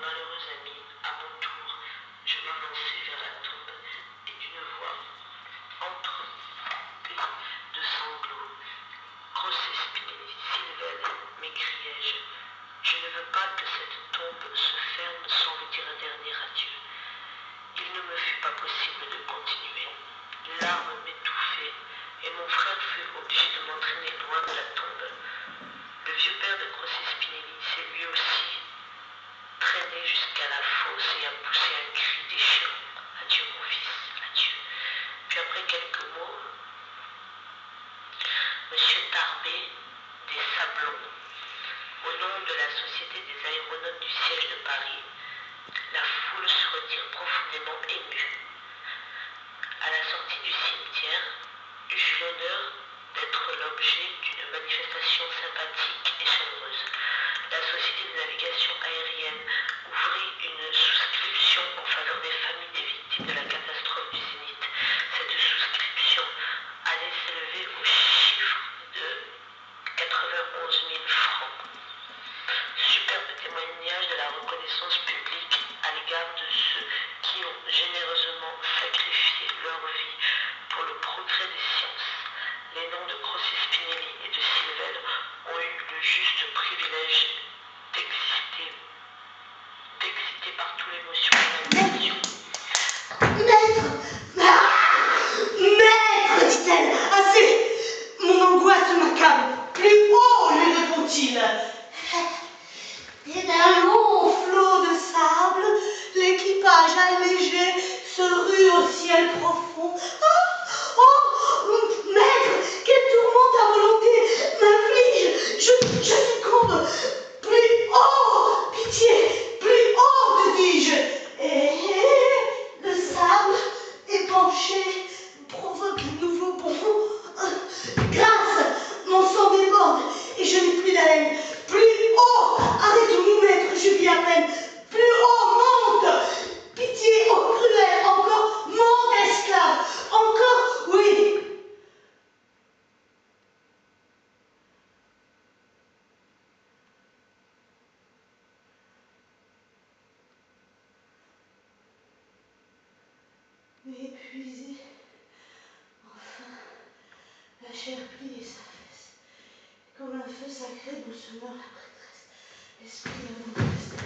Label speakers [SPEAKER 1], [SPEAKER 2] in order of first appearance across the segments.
[SPEAKER 1] malheureux ami, à mon tour, je m'avançai vers la tombe et d'une voix entrecoupée de sanglots. Croce Spinelli, Silvel, m'écriai-je, je ne veux pas que cette tombe se ferme sans vous dire un dernier adieu. Il ne me fut pas possible de continuer. Les larmes m'étouffaient et mon frère fut obligé de m'entraîner loin de la tombe. Le vieux père de Croce Spinelli s'est lui aussi traîné jusqu'à la fosse et a poussé un cri déchirant. Adieu mon fils, adieu. Puis après quelques mots, Monsieur Tarbé des Sablons, au nom de la Société des aéronautes du siège de Paris, la foule se retire profondément émue. À la sortie du cimetière, j'eus l'honneur d'être l'objet d'une manifestation sympathique et chaleureuse. La Société de navigation aérienne ouvrit une souscription en faveur des familles des victimes de la catastrophe du Zénith. Cette souscription allait s'élever au chiffre de 91 000 francs. Superbe témoignage de la reconnaissance publique à l'égard de ceux qui ont généreusement sacrifié leur vie pour le progrès des sciences. Les noms de Croce Spinelli et de Silvel ont eu le juste privilège d'exciter partout l'émotion et l'admiration.
[SPEAKER 2] Maître, dit-elle, assez! Mon angoisse m'accable. Plus haut, lui répond-il. Et d'un long flot de sable, l'équipage allégé se rue au ciel profond. Oh, maître, quel tourment ta volonté m'inflige! Je succombe! Plus haut, pitié, plus haut, te dis-je! Et le sable épanché provoque un nouveau bond. Grâce, mon sang déborde et je n'ai plus d'haleine. Plus haut, arrête-nous, maître, je vis à peine. Plus haut, monte! Pitié, oh cruel, encore, monte, esclave! Encore, oui! Épuisée, enfin, la chair pliait sa fesse. Comme un feu sacré d'où se meurt la prêtresse. L'esprit avant de rester.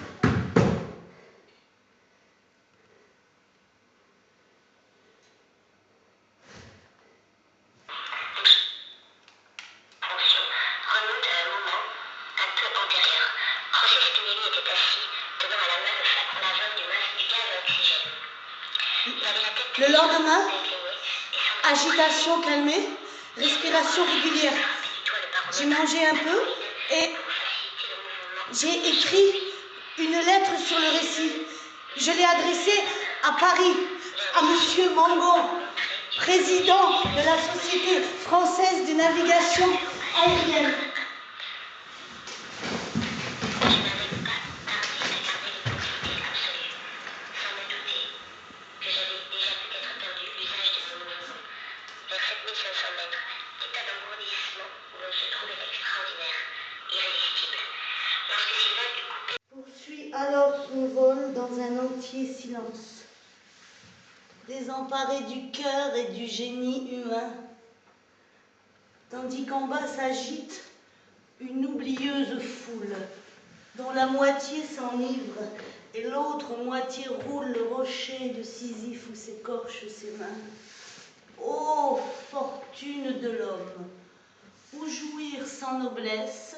[SPEAKER 1] Remonte à un moment un peu antérieur. Croce Spinelli était assis, tenant à la main le flacon laveur du masque du gaz à oxygène. Il avait la tête
[SPEAKER 2] Le lendemain,
[SPEAKER 1] inclinée et semblait
[SPEAKER 2] agitation calmée, respiration régulière. J'ai mangé un peu et j'ai écrit une lettre sur le récit. Je l'ai adressée à Paris, à Monsieur Mangon, président de la Société française de navigation aérienne. Poursuit alors son vol dans un entier silence, désemparé du cœur et du génie humain, tandis qu'en bas s'agite une oublieuse foule, dont la moitié s'enivre et l'autre moitié roule le rocher de Sisyphe où s'écorchent ses mains. Ô fortune de l'homme, où jouir sans noblesse,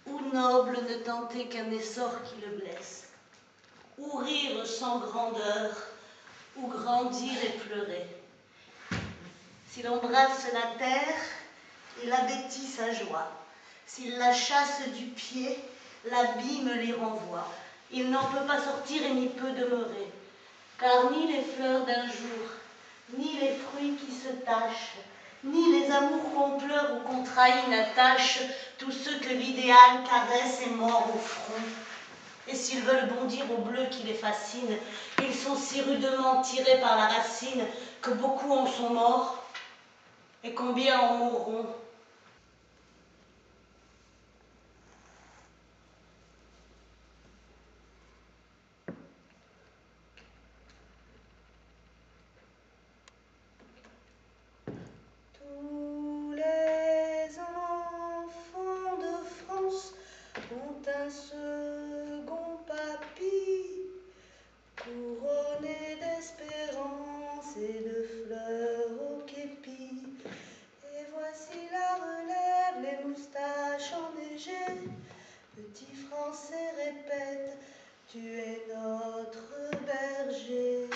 [SPEAKER 2] où noble ne tenter qu'un essor qui le blesse, où rire sans grandeur, où grandir et pleurer. S'il embrasse la terre, il abêtit sa joie. S'il la chasse du pied, l'abîme l'y renvoie. Il n'en peut pas sortir et n'y peut demeurer, car ni les fleurs d'un jour, ni les fruits qui se tachent, ni les amours qu'on pleure ou qu'on trahit n'attachent tous ceux que l'idéal caresse et mord au front. Et s'ils veulent bondir au bleu qui les fascine, ils sont si rudement tirés par la racine que beaucoup en sont morts, et combien en mourront. un second papy, couronné d'espérance et de fleurs au képi. Et voici la relève, les moustaches enneigées. Petit Français répète, tu es notre berger.